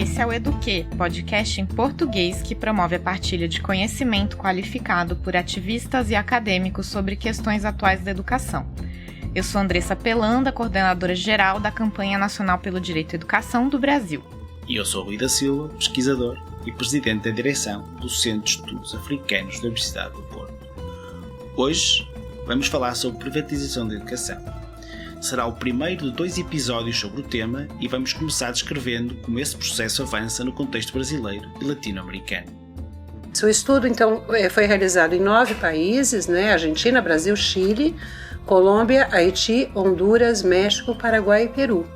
Esse é o Eduquê, podcast em português que promove a partilha de conhecimento qualificado por ativistas e acadêmicos sobre questões atuais da educação. Eu sou Andressa Pelanda, coordenadora geral da Campanha Nacional pelo Direito à Educação do Brasil. E eu sou Rui da Silva, pesquisador e presidente da direção do Centro de Estudos Africanos da Universidade do Porto. Hoje vamos falar sobre privatização da educação. Será o primeiro de 2 episódios sobre o tema e vamos começar descrevendo como esse processo avança no contexto brasileiro e latino-americano. O estudo, então, foi realizado em 9 países, Argentina, Brasil, Chile, Colômbia, Haiti, Honduras, México, Paraguai e Peru.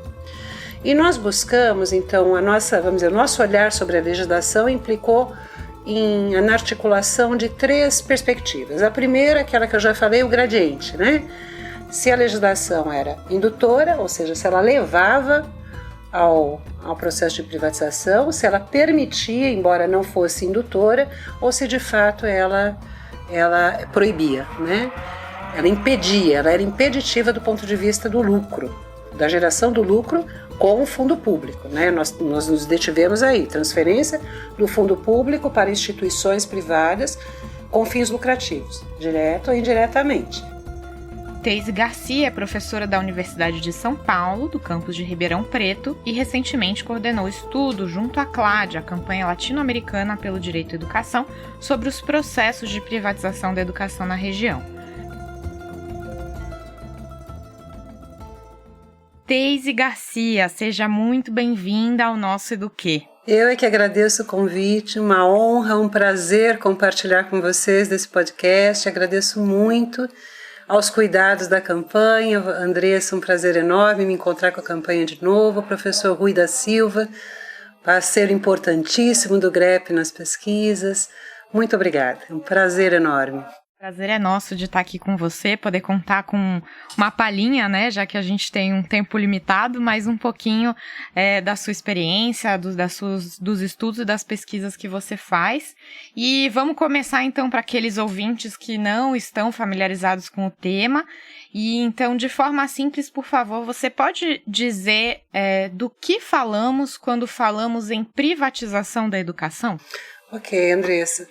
E nós buscamos, então, o nosso olhar sobre a legislação implicou na articulação de 3 perspectivas. A primeira, aquela que eu já falei, o gradiente, Se a legislação era indutora, ou seja, se ela levava ao processo de privatização, se ela permitia, embora não fosse indutora, ou se de fato ela proibia, Ela impedia, ela era impeditiva do ponto de vista do lucro, da geração do lucro com o fundo público, Nós nos detivemos aí, transferência do fundo público para instituições privadas com fins lucrativos, direto ou indiretamente. Teise Garcia é professora da Universidade de São Paulo, do campus de Ribeirão Preto, e recentemente coordenou estudo junto à CLAD, a Campanha Latino-Americana pelo Direito à Educação, sobre os processos de privatização da educação na região. Teise Garcia, seja muito bem-vinda ao nosso Eduquê. Eu é que agradeço o convite, uma honra, um prazer compartilhar com vocês desse podcast, agradeço muito aos cuidados da campanha. Andressa, um prazer enorme me encontrar com a campanha de novo. O professor Rui da Silva, parceiro importantíssimo do GREP nas pesquisas. Muito obrigada, é um prazer enorme. Prazer é nosso de estar aqui com você, poder contar com uma palhinha, já que a gente tem um tempo limitado, mas um pouquinho da sua experiência, dos estudos e das pesquisas que você faz. E vamos começar então para aqueles ouvintes que não estão familiarizados com o tema. E então, de forma simples, por favor, você pode dizer do que falamos quando falamos em privatização da educação? Ok, Andressa.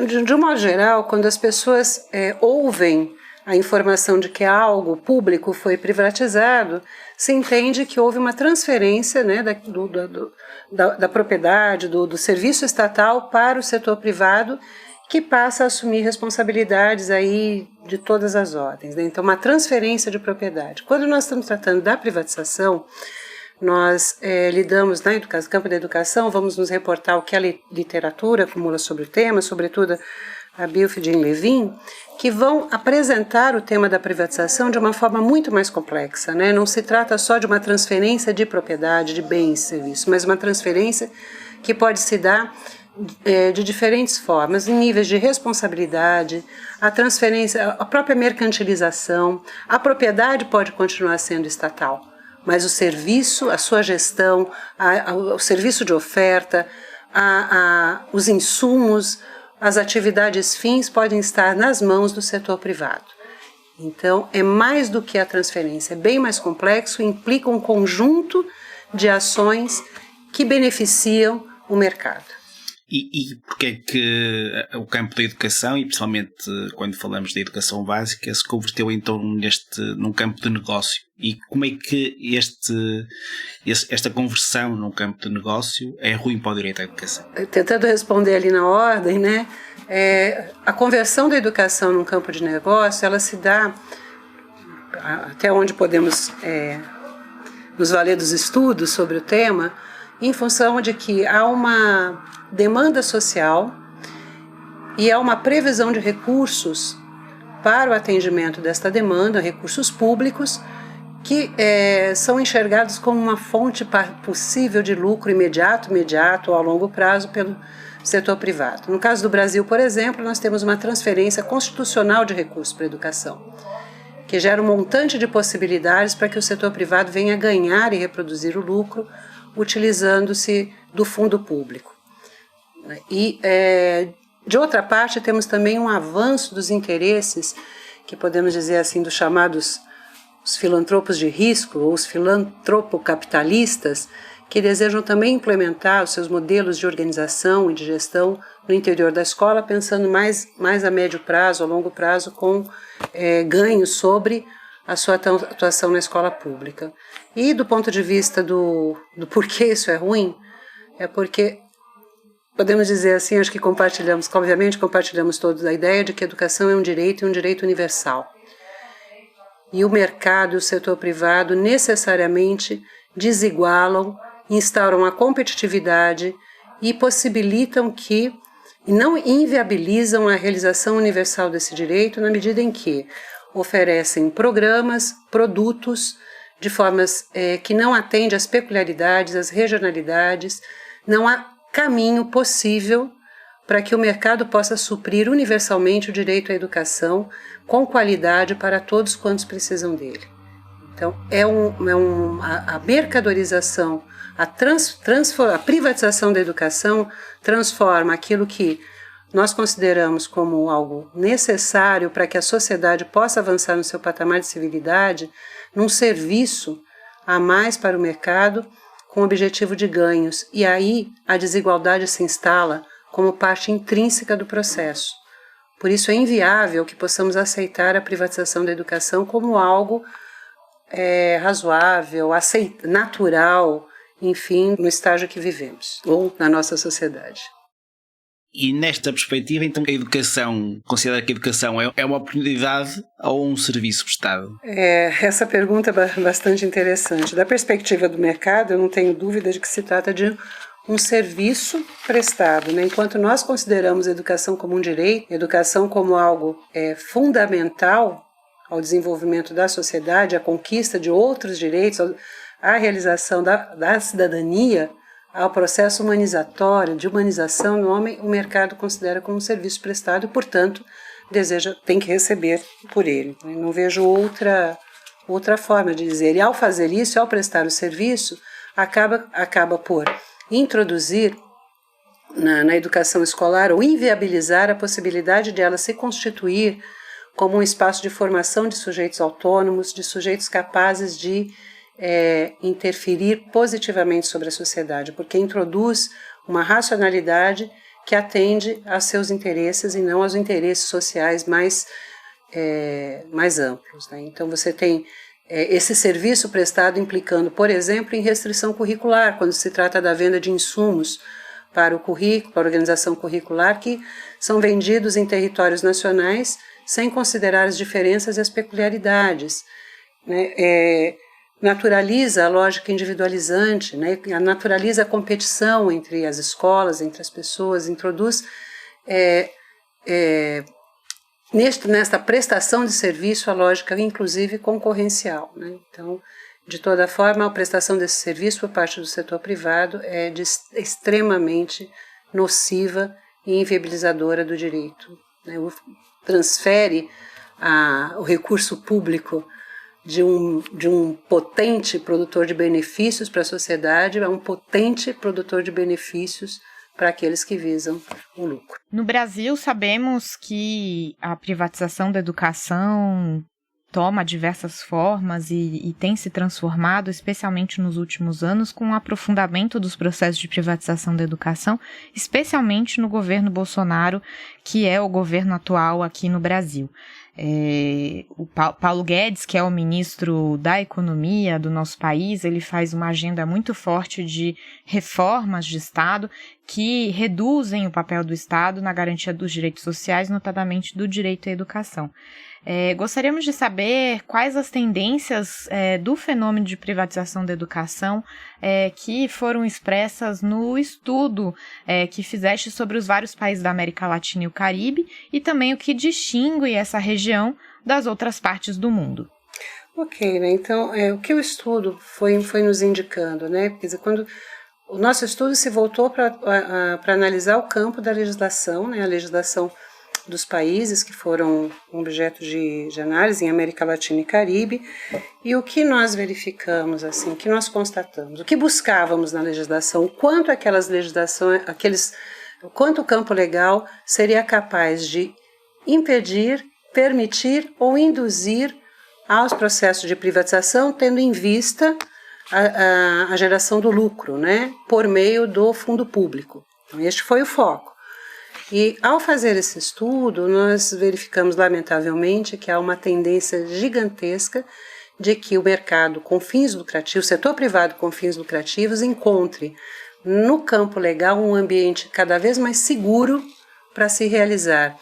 De um modo geral, quando as pessoas ouvem a informação de que algo público foi privatizado, se entende que houve uma transferência da propriedade, do serviço estatal para o setor privado, que passa a assumir responsabilidades aí de todas as ordens. Então, uma transferência de propriedade. Quando nós estamos tratando da privatização, nós lidamos no campo da educação, vamos nos reportar o que a literatura acumula sobre o tema, sobretudo a Bilford e Levin, que vão apresentar o tema da privatização de uma forma muito mais complexa. Não se trata só de uma transferência de propriedade, de bens e serviços, mas uma transferência que pode se dar de diferentes formas, em níveis de responsabilidade, a transferência, a própria mercantilização. A propriedade pode continuar sendo estatal, mas o serviço, a sua gestão, o serviço de oferta, os insumos, as atividades fins podem estar nas mãos do setor privado. Então, é mais do que a transferência, é bem mais complexo, implica um conjunto de ações que beneficiam o mercado. E porque é que o campo da educação, e principalmente quando falamos da educação básica, se converteu então num campo de negócio? E como é que esta conversão num campo de negócio é ruim para o direito à educação? Tentando responder ali na ordem, a conversão da educação num campo de negócio, ela se dá, até onde podemos nos valer dos estudos sobre o tema, em função de que há uma demanda social e há uma previsão de recursos para o atendimento desta demanda, recursos públicos, que são enxergados como uma fonte possível de lucro imediato ou a longo prazo pelo setor privado. No caso do Brasil, por exemplo, nós temos uma transferência constitucional de recursos para a educação, que gera um montante de possibilidades para que o setor privado venha ganhar e reproduzir o lucro utilizando-se do fundo público. E, de outra parte, temos também um avanço dos interesses, que podemos dizer assim, dos chamados os filantropos de risco, ou os filantropocapitalistas, que desejam também implementar os seus modelos de organização e de gestão no interior da escola, pensando mais a médio prazo, a longo prazo, com ganhos sobre a sua atuação na escola pública. E do ponto de vista do porquê isso é ruim, é porque podemos dizer assim, acho que obviamente compartilhamos todos a ideia de que a educação é um direito e um direito universal. E o mercado e o setor privado necessariamente desigualam, instauram a competitividade e possibilitam e não inviabilizam a realização universal desse direito na medida em que oferecem programas, produtos de formas que não atendem às peculiaridades, às regionalidades. Não há caminho possível para que o mercado possa suprir universalmente o direito à educação com qualidade para todos quantos precisam dele. Então, a mercadorização, a privatização da educação transforma aquilo que nós consideramos como algo necessário para que a sociedade possa avançar no seu patamar de civilidade num serviço a mais para o mercado com o objetivo de ganhos. E aí a desigualdade se instala como parte intrínseca do processo. Por isso é inviável que possamos aceitar a privatização da educação como algo razoável, natural, enfim, no estágio que vivemos, ou na nossa sociedade. E nesta perspectiva, então, a educação, considera que a educação é uma oportunidade ou um serviço prestado? Essa pergunta é bastante interessante. Da perspectiva do mercado, eu não tenho dúvida de que se trata de um serviço prestado, né? Enquanto nós consideramos a educação como um direito, a educação como algo fundamental ao desenvolvimento da sociedade, à conquista de outros direitos, à realização da cidadania, ao processo humanizatório, de humanização do homem, o mercado considera como um serviço prestado e, portanto, tem que receber por ele. Não vejo outra forma de dizer. E ao fazer isso, ao prestar o serviço, acaba por introduzir na educação escolar ou inviabilizar a possibilidade de ela se constituir como um espaço de formação de sujeitos autônomos, de sujeitos capazes de interferir positivamente sobre a sociedade, porque introduz uma racionalidade que atende aos seus interesses e não aos interesses sociais mais amplos, né? Então você tem esse serviço prestado implicando, por exemplo, em restrição curricular, quando se trata da venda de insumos para o currículo, para a organização curricular, que são vendidos em territórios nacionais sem considerar as diferenças e as peculiaridades, né? Naturaliza a lógica individualizante, né? Naturaliza a competição entre as escolas, entre as pessoas, introduz nesta prestação de serviço a lógica inclusive concorrencial, né? Então, de toda forma, a prestação desse serviço por parte do setor privado é extremamente nociva e inviabilizadora do direito, né? Transfere o recurso público de um potente produtor de benefícios para a sociedade a um potente produtor de benefícios para aqueles que visam o lucro. No Brasil, sabemos que a privatização da educação toma diversas formas e tem se transformado, especialmente nos últimos anos, com o aprofundamento dos processos de privatização da educação, especialmente no governo Bolsonaro, que é o governo atual aqui no Brasil. O Paulo Guedes, que é o ministro da Economia do nosso país, ele faz uma agenda muito forte de reformas de Estado que reduzem o papel do Estado na garantia dos direitos sociais, notadamente do direito à educação. Gostaríamos de saber quais as tendências do fenômeno de privatização da educação que foram expressas no estudo que fizeste sobre os vários países da América Latina e o Caribe e também o que distingue essa região das outras partes do mundo. Ok, né? Então, o que o estudo foi nos indicando, né? Quer dizer, quando o nosso estudo se voltou para analisar o campo da legislação, né? A legislação dos países que foram objeto de análise em América Latina e Caribe, e o que nós verificamos, assim, o que nós constatamos, o que buscávamos na legislação, quanto aquelas legislações, quanto o campo legal seria capaz de impedir, permitir ou induzir aos processos de privatização, tendo em vista a geração do lucro, né, por meio do fundo público. Então, este foi o foco. E ao fazer esse estudo, nós verificamos lamentavelmente que há uma tendência gigantesca de que o mercado com fins lucrativos, o setor privado com fins lucrativos, encontre no campo legal um ambiente cada vez mais seguro para se realizar,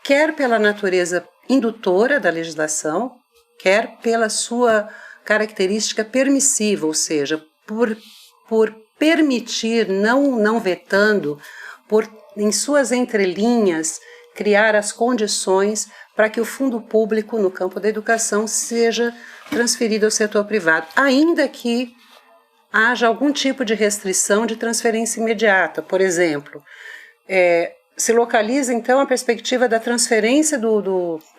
quer pela natureza indutora da legislação, quer pela sua característica permissiva, ou seja, por permitir, não vetando, por em suas entrelinhas criar as condições para que o fundo público no campo da educação seja transferido ao setor privado, ainda que haja algum tipo de restrição de transferência imediata. Por exemplo, se localiza então a perspectiva da transferência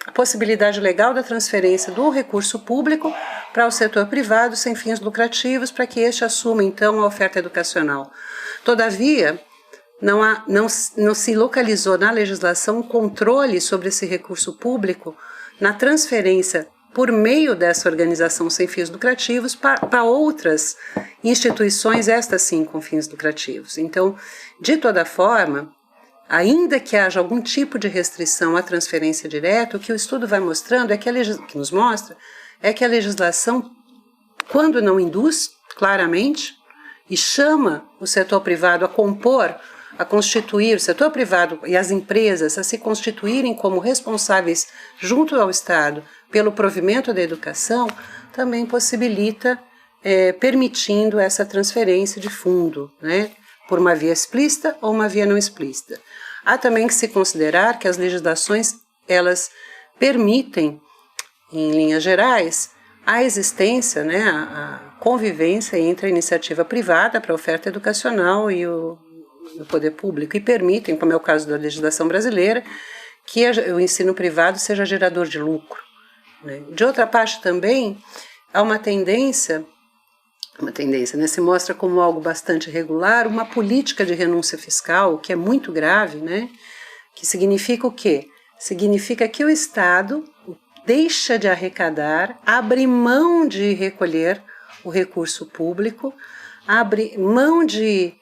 a possibilidade legal da transferência do recurso público para o setor privado sem fins lucrativos, para que este assuma então a oferta educacional. Todavia, não se localizou na legislação controle sobre esse recurso público na transferência por meio dessa organização sem fins lucrativos para outras instituições, estas sim com fins lucrativos. Então, de toda forma, ainda que haja algum tipo de restrição à transferência direta, o que o estudo vai mostrando que nos mostra é que a legislação, quando não induz claramente e chama o setor privado a constituir o setor privado e as empresas a se constituírem como responsáveis junto ao Estado pelo provimento da educação, também possibilita, permitindo essa transferência de fundo, né, por uma via explícita ou uma via não explícita. Há também que se considerar que as legislações, elas permitem, em linhas gerais, a existência, né, a convivência entre a iniciativa privada para a oferta educacional e o poder público, e permitem, como é o caso da legislação brasileira, que o ensino privado seja gerador de lucro, né? De outra parte também, há uma tendência, né, se mostra como algo bastante regular, uma política de renúncia fiscal, que é muito grave, né, que significa o quê? Significa que o Estado deixa de arrecadar, abre mão de recolher o recurso público, abre mão de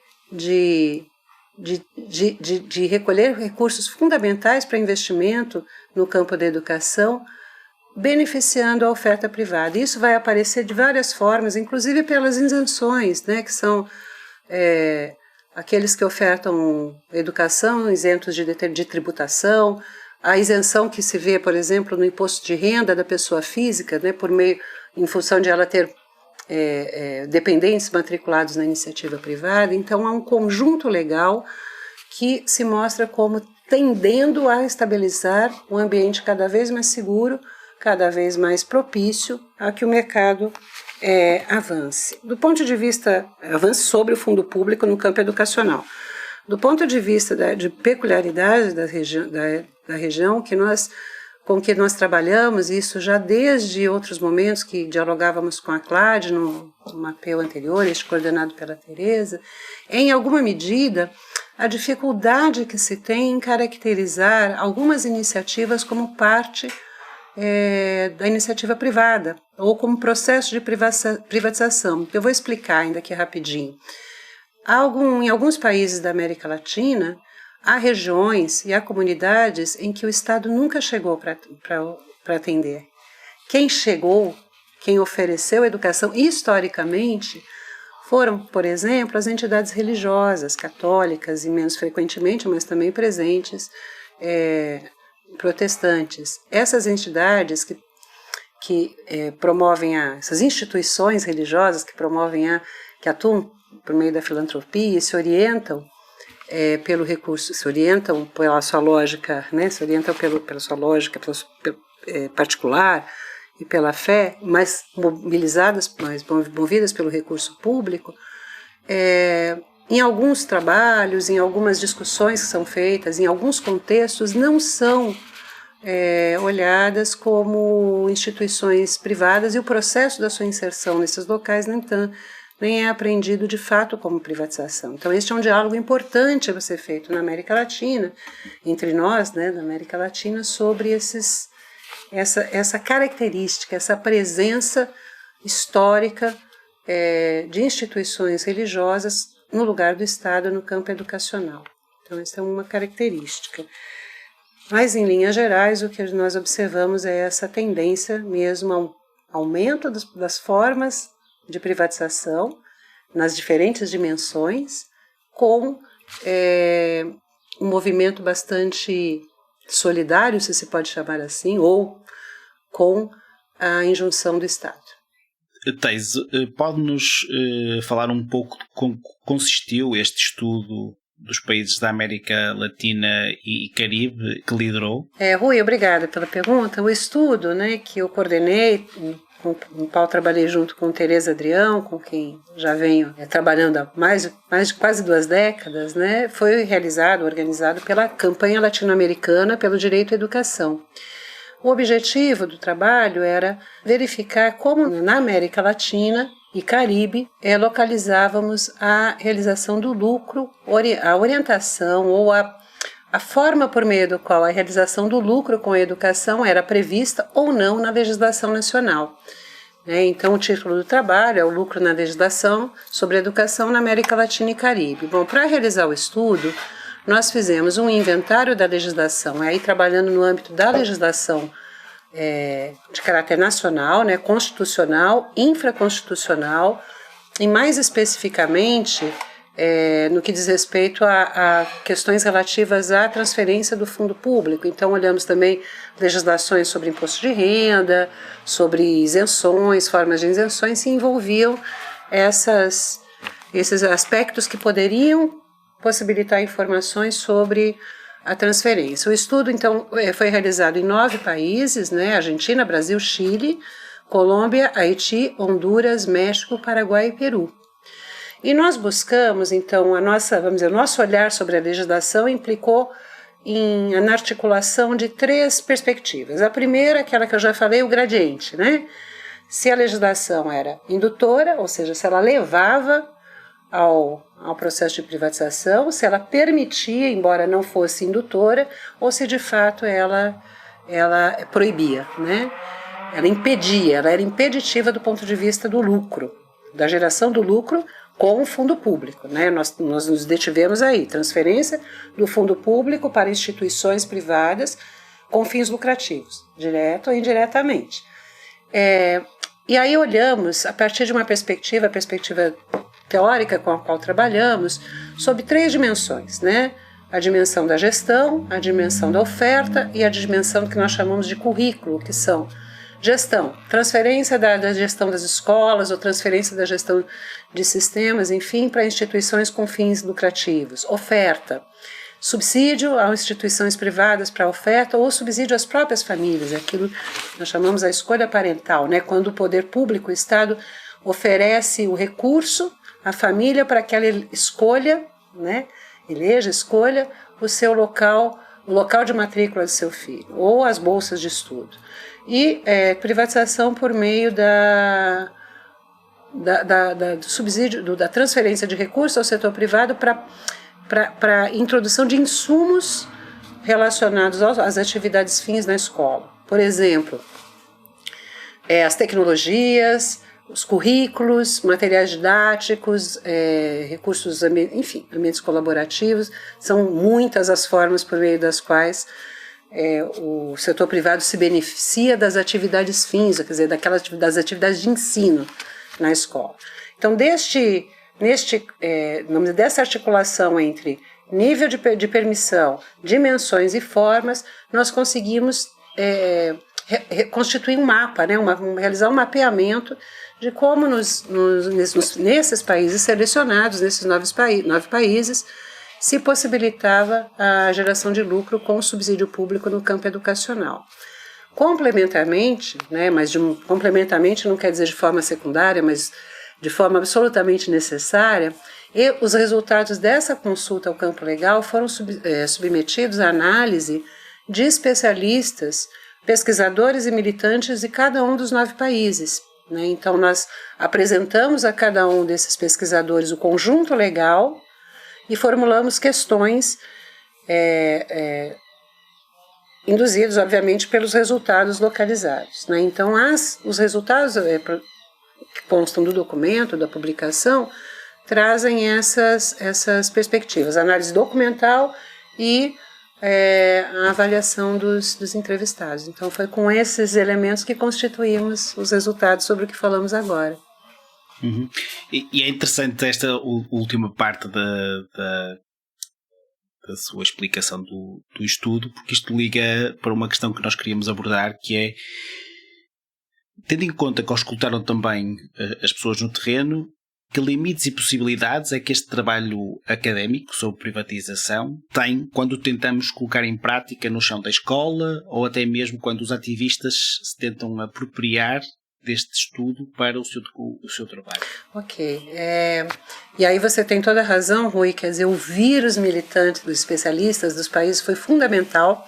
recolher recursos fundamentais para investimento no campo da educação, beneficiando a oferta privada. Isso vai aparecer de várias formas, inclusive pelas isenções, né, que são aqueles que ofertam educação isentos de tributação, a isenção que se vê, por exemplo, no imposto de renda da pessoa física, né, em função de ela ter dependentes matriculados na iniciativa privada. Então, há um conjunto legal que se mostra como tendendo a estabilizar um ambiente cada vez mais seguro, cada vez mais propício a que o mercado avance. Do ponto de vista, avance sobre o fundo público no campo educacional. Do ponto de vista de peculiaridades da região com que nós trabalhamos, isso já desde outros momentos que dialogávamos com a CLAD, no mapeio anterior, este coordenado pela Tereza, em alguma medida, a dificuldade que se tem em caracterizar algumas iniciativas como parte da iniciativa privada, ou como processo de privatização. Eu vou explicar ainda aqui rapidinho. Em alguns países da América Latina, há regiões e há comunidades em que o Estado nunca chegou para atender. Quem chegou, quem ofereceu educação, historicamente, foram, por exemplo, as entidades religiosas, católicas e menos frequentemente, mas também presentes, protestantes. Essas entidades que promovem essas instituições religiosas que atuam por meio da filantropia e se orientam pelo recurso, se orientam pela sua lógica, né, se orientam pela sua lógica particular e pela fé, mas movidas pelo recurso público, em alguns trabalhos, em algumas discussões que são feitas, em alguns contextos, não são olhadas como instituições privadas, e o processo da sua inserção nesses locais nem é apreendido de fato como privatização. Então, este é um diálogo importante a ser feito na América Latina, entre nós, né, da América Latina, sobre essa característica, essa presença histórica de instituições religiosas no lugar do Estado no campo educacional. Então, essa é uma característica. Mas, em linhas gerais, o que nós observamos é essa tendência mesmo ao aumento das formas de privatização nas diferentes dimensões, com um movimento bastante solidário, se pode chamar assim, ou com a injunção do Estado. Thais, pode-nos falar um pouco de como consistiu este estudo dos países da América Latina e Caribe que liderou? Rui, obrigada pela pergunta. O estudo, né, que eu coordenei, com o qual trabalhei junto com Tereza Adrião, com quem já venho trabalhando há mais de quase 2 décadas, né, foi organizado pela Campanha Latino-Americana pelo Direito à Educação. O objetivo do trabalho era verificar como na América Latina e Caribe localizávamos a realização do lucro, a orientação ou a forma por meio do qual a realização do lucro com a educação era prevista ou não na legislação nacional. Então, o título do trabalho é o lucro na legislação sobre a educação na América Latina e Caribe. Bom, para realizar o estudo, nós fizemos um inventário da legislação, aí trabalhando no âmbito da legislação de caráter nacional, né, constitucional, infraconstitucional, e mais especificamente no que diz respeito a questões relativas à transferência do fundo público. Então, olhamos também legislações sobre imposto de renda, sobre isenções, formas de isenções, que envolviam esses aspectos que poderiam possibilitar informações sobre a transferência. O estudo, então, foi realizado em 9 países, né? Argentina, Brasil, Chile, Colômbia, Haiti, Honduras, México, Paraguai e Peru. E nós buscamos, então, o nosso olhar sobre a legislação implicou na articulação de 3 perspectivas. A primeira, aquela que eu já falei, o gradiente, né? Se a legislação era indutora, ou seja, se ela levava ao processo de privatização, se ela permitia, embora não fosse indutora, ou se de fato ela proibia, né? Ela impedia, ela era impeditiva do ponto de vista do lucro, da geração do lucro com o fundo público, né? Nós nos detivemos aí, transferência do fundo público para instituições privadas com fins lucrativos, direto ou indiretamente. E aí olhamos, a partir de uma perspectiva teórica com a qual trabalhamos, sobre 3 dimensões, né? A dimensão da gestão, a dimensão da oferta e a dimensão que nós chamamos de currículo, que são gestão, transferência da gestão das escolas ou transferência da gestão de sistemas, enfim, para instituições com fins lucrativos. Oferta, subsídio a instituições privadas para oferta ou subsídio às próprias famílias, aquilo que nós chamamos a escolha parental, né? Quando o poder público, o Estado, oferece o recurso à família para que ela escolha, né? Escolha o seu local, o local de matrícula do seu filho, ou as bolsas de estudo. E privatização por meio do subsídio, da transferência de recursos ao setor privado para a introdução de insumos relacionados às atividades fins na escola. Por exemplo, as tecnologias, os currículos, materiais didáticos, recursos, enfim, ambientes colaborativos. São muitas as formas por meio das quais o setor privado se beneficia das atividades fins, quer dizer, das atividades de ensino na escola. Então, dessa articulação entre nível de permissão, dimensões e formas, nós conseguimos constituir um mapa, né, realizar um mapeamento de como nesses países selecionados, nesses 9 países, se possibilitava a geração de lucro com subsídio público no campo educacional. Complementarmente, né, complementarmente não quer dizer de forma secundária, mas de forma absolutamente necessária, e os resultados dessa consulta ao campo legal foram submetidos à análise de especialistas, pesquisadores e militantes de cada um dos 9 países. Né? Então, nós apresentamos a cada um desses pesquisadores o conjunto legal e formulamos questões induzidos, obviamente, pelos resultados localizados. Né? Então, os resultados que constam do documento, da publicação, trazem essas perspectivas, a análise documental e a avaliação dos entrevistados. Então, foi com esses elementos que constituímos os resultados sobre o que falamos agora. Uhum. E é interessante esta última parte da sua explicação do estudo, porque isto liga para uma questão que nós queríamos abordar, que é, tendo em conta que auscultaram também as pessoas no terreno, que limites e possibilidades é que este trabalho académico sobre privatização tem quando tentamos colocar em prática no chão da escola, ou até mesmo quando os ativistas se tentam apropriar deste estudo para o seu trabalho? Ok. E aí você tem toda a razão, Rui, quer dizer, ouvir os militantes, os especialistas dos países foi fundamental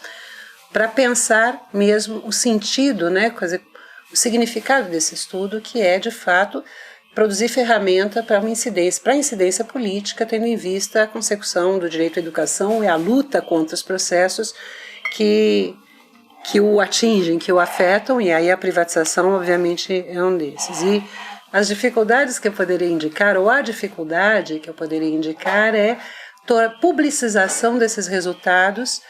para pensar mesmo o sentido, né, quer dizer, o significado desse estudo, que é, de fato, produzir ferramenta para a incidência política, tendo em vista a consecução do direito à educação e a luta contra os processos que o atingem, que o afetam, e aí a privatização, obviamente, é um desses. E as dificuldades que eu poderia indicar, ou a dificuldade que eu poderia indicar, é a publicização desses resultados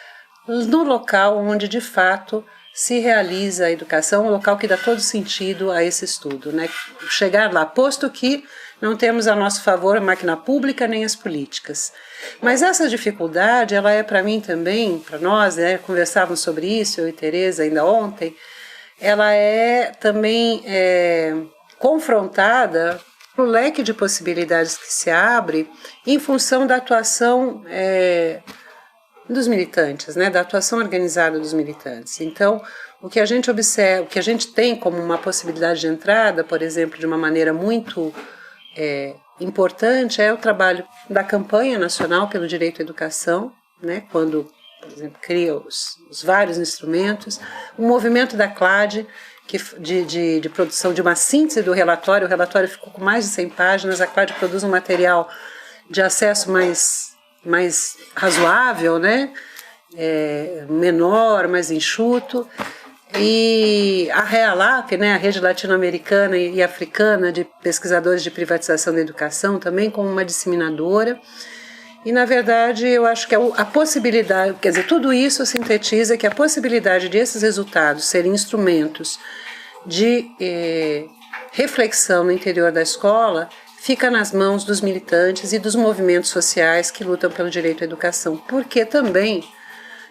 no local onde, de fato, se realiza a educação, um local que dá todo sentido a esse estudo, né? Chegar lá, posto que não temos a nosso favor a máquina pública nem as políticas. Mas essa dificuldade, ela é para mim também, para nós, né, conversávamos sobre isso, eu e Tereza ainda ontem, ela é também confrontada pelo leque de possibilidades que se abre em função da atuação dos militantes, né, da atuação organizada dos militantes. Então, o que a gente observa, o que a gente tem como uma possibilidade de entrada, por exemplo, de uma maneira muito importante, é o trabalho da campanha nacional pelo direito à educação, né, quando, por exemplo, cria os vários instrumentos, o movimento da CLAD, de produção de uma síntese do relatório. O relatório ficou com mais de 100 páginas, a CLAD produz um material de acesso mais razoável, né? Menor, mais enxuto, e a REALAP, né, a Rede Latino-Americana e Africana de Pesquisadores de Privatização da Educação, também como uma disseminadora. E, na verdade, eu acho que a possibilidade, quer dizer, tudo isso sintetiza que a possibilidade de esses resultados serem instrumentos de reflexão no interior da escola fica nas mãos dos militantes e dos movimentos sociais que lutam pelo direito à educação, porque também,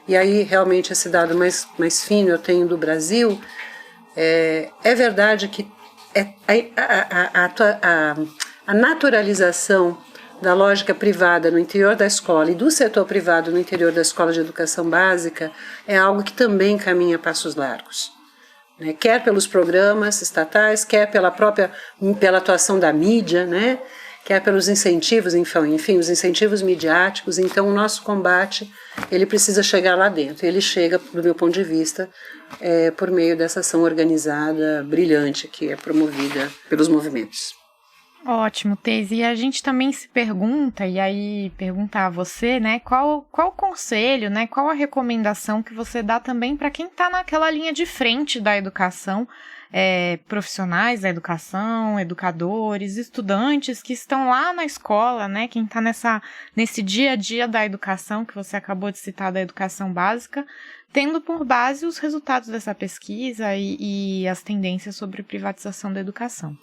e aí realmente esse dado mais fino eu tenho do Brasil, é verdade que a naturalização da lógica privada no interior da escola e do setor privado no interior da escola de educação básica é algo que também caminha passos largos, né? Quer pelos programas estatais, quer pela atuação da mídia, né? Quer pelos incentivos, enfim, os incentivos midiáticos. Então, o nosso combate, ele precisa chegar lá dentro. Ele chega, do meu ponto de vista, por meio dessa ação organizada, brilhante, que é promovida pelos movimentos. Ótimo, Thais. E a gente também se pergunta, e aí perguntar a você, né, qual o conselho, né, qual a recomendação que você dá também para quem está naquela linha de frente da educação, profissionais da educação, educadores, estudantes que estão lá na escola, né, quem está nesse dia a dia da educação, que você acabou de citar, da educação básica, tendo por base os resultados dessa pesquisa e as tendências sobre privatização da educação.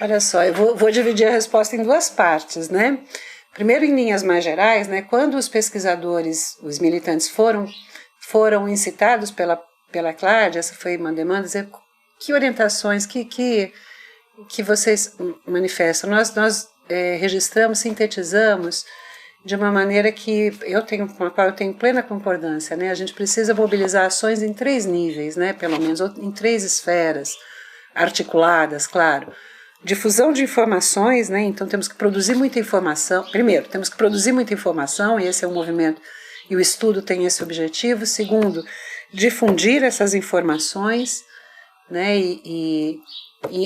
Olha só, eu vou dividir a resposta em duas partes, né? Primeiro, em linhas mais gerais, né, quando os pesquisadores, os militantes foram incitados pela CLAD, essa foi uma demanda, dizer que orientações que vocês manifestam. Nós registramos, sintetizamos de uma maneira com a qual eu tenho plena concordância, né? A gente precisa mobilizar ações em 3 níveis, né? Pelo menos em 3 esferas articuladas, claro. Difusão de informações, né? Então temos que produzir muita informação. Primeiro, temos que produzir muita informação, e esse é um movimento, e o estudo tem esse objetivo. Segundo, difundir essas informações, né? E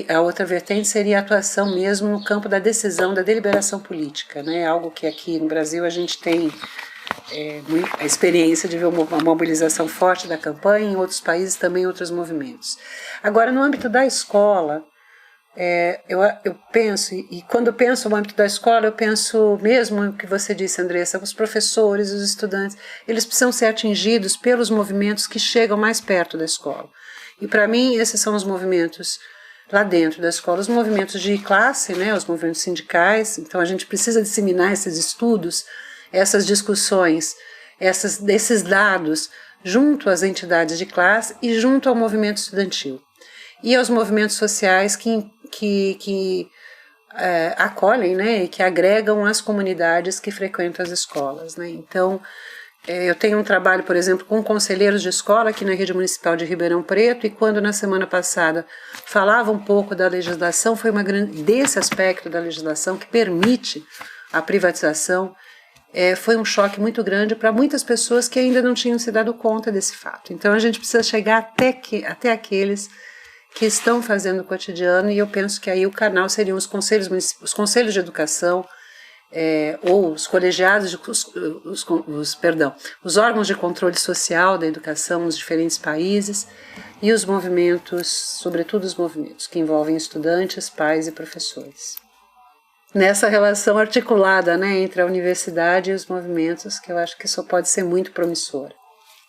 a outra vertente seria a atuação mesmo no campo da decisão, da deliberação política, né? Algo que aqui no Brasil a gente tem a experiência de ver uma mobilização forte da campanha, em outros países também outros movimentos. Agora, no âmbito da escola, Eu penso, e quando eu penso no âmbito da escola, eu penso mesmo o que você disse, Andressa, os professores, os estudantes, eles precisam ser atingidos pelos movimentos que chegam mais perto da escola. E para mim, esses são os movimentos lá dentro da escola, os movimentos de classe, né, os movimentos sindicais. Então a gente precisa disseminar esses estudos, essas discussões, esses dados junto às entidades de classe e junto ao movimento estudantil. E aos movimentos sociais que acolhem, né, e que agregam as comunidades que frequentam as escolas, né. Então, eu tenho um trabalho, por exemplo, com conselheiros de escola aqui na Rede Municipal de Ribeirão Preto, e quando na semana passada falava um pouco da legislação, desse aspecto da legislação que permite a privatização, foi um choque muito grande para muitas pessoas que ainda não tinham se dado conta desse fato. Então a gente precisa chegar até aqueles que estão fazendo o cotidiano, e eu penso que aí o canal seriam os conselhos de educação, ou os colegiados, os órgãos de controle social da educação nos diferentes países, e os movimentos, sobretudo os movimentos que envolvem estudantes, pais e professores. Nessa relação articulada, né, entre a universidade e os movimentos, que eu acho que isso pode ser muito promissor.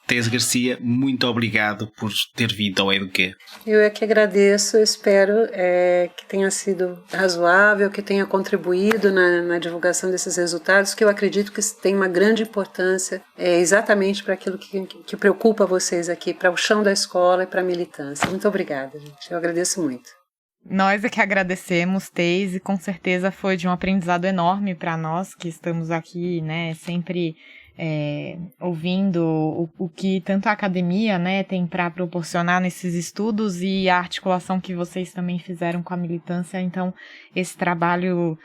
Thais Garcia, muito obrigado por ter vindo ao Eduquê. Eu é que agradeço, espero que tenha sido razoável, que tenha contribuído na divulgação desses resultados, que eu acredito que tem uma grande importância exatamente para aquilo que preocupa vocês aqui, para o chão da escola e para a militância. Muito obrigada, gente. Eu agradeço muito. Nós é que agradecemos, Thais, e com certeza foi de um aprendizado enorme para nós que estamos aqui, né, sempre ouvindo o que tanto a academia, né, tem para proporcionar nesses estudos, e a articulação que vocês também fizeram com a militância. Então, esse trabalho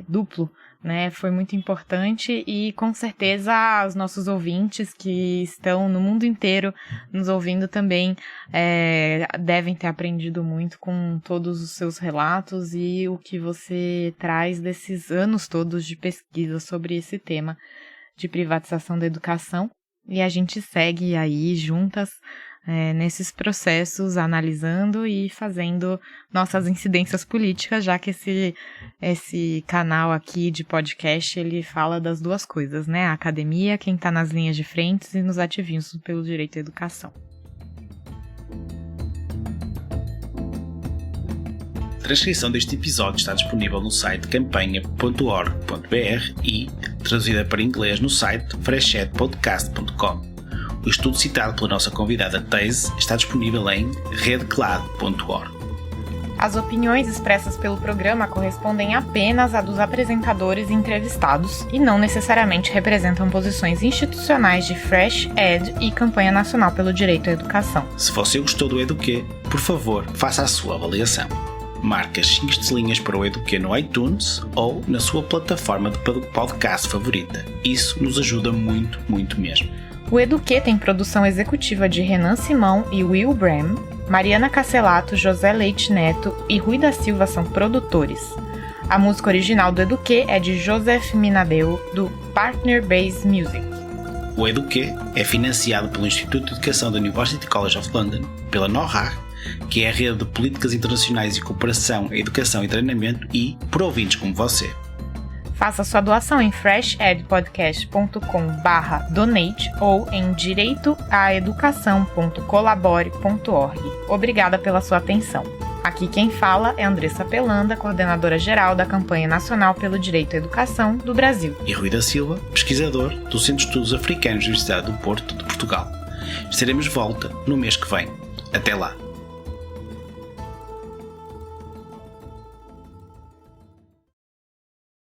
duplo, né, foi muito importante, e com certeza os nossos ouvintes que estão no mundo inteiro nos ouvindo também devem ter aprendido muito com todos os seus relatos e o que você traz desses anos todos de pesquisa sobre esse tema de privatização da educação. E a gente segue aí juntas nesses processos, analisando e fazendo nossas incidências políticas, já que esse canal aqui de podcast, ele fala das duas coisas, né? A academia, quem está nas linhas de frente, e nos ativismos pelo direito à educação. A transcrição deste episódio está disponível no site campanha.org.br e traduzida para inglês no site freshedpodcast.com. O estudo citado pela nossa convidada Thais está disponível em redclad.org. As opiniões expressas pelo programa correspondem apenas a dos apresentadores e entrevistados e não necessariamente representam posições institucionais de Fresh Ed e Campanha Nacional pelo Direito à Educação. Se você gostou do Eduquê, por favor, faça a sua avaliação. Marque as 5 estrelinhas para o Eduquê no iTunes ou na sua plataforma de podcast favorita. Isso nos ajuda muito, muito mesmo. O Eduquê tem produção executiva de Renan Simão e Will Bram, Mariana Casselato, José Leite Neto e Rui da Silva são produtores. A música original do Eduquê é de Joseph Minadeu, do Partner Base Music. O Eduquê é financiado pelo Instituto de Educação da University College of London, pela NORAG, que é a rede de políticas internacionais e cooperação, educação e treinamento, e por ouvintes como você. Faça sua doação em freshedpodcast.com/donate ou em direitoaeducação.colabore.org. Obrigada pela sua atenção. Aqui quem fala é Andressa Pelanda, coordenadora geral da Campanha Nacional pelo Direito à Educação do Brasil. E Rui da Silva, pesquisador do Centro de Estudos Africanos da Universidade do Porto de Portugal. Estaremos de volta no mês que vem. Até lá!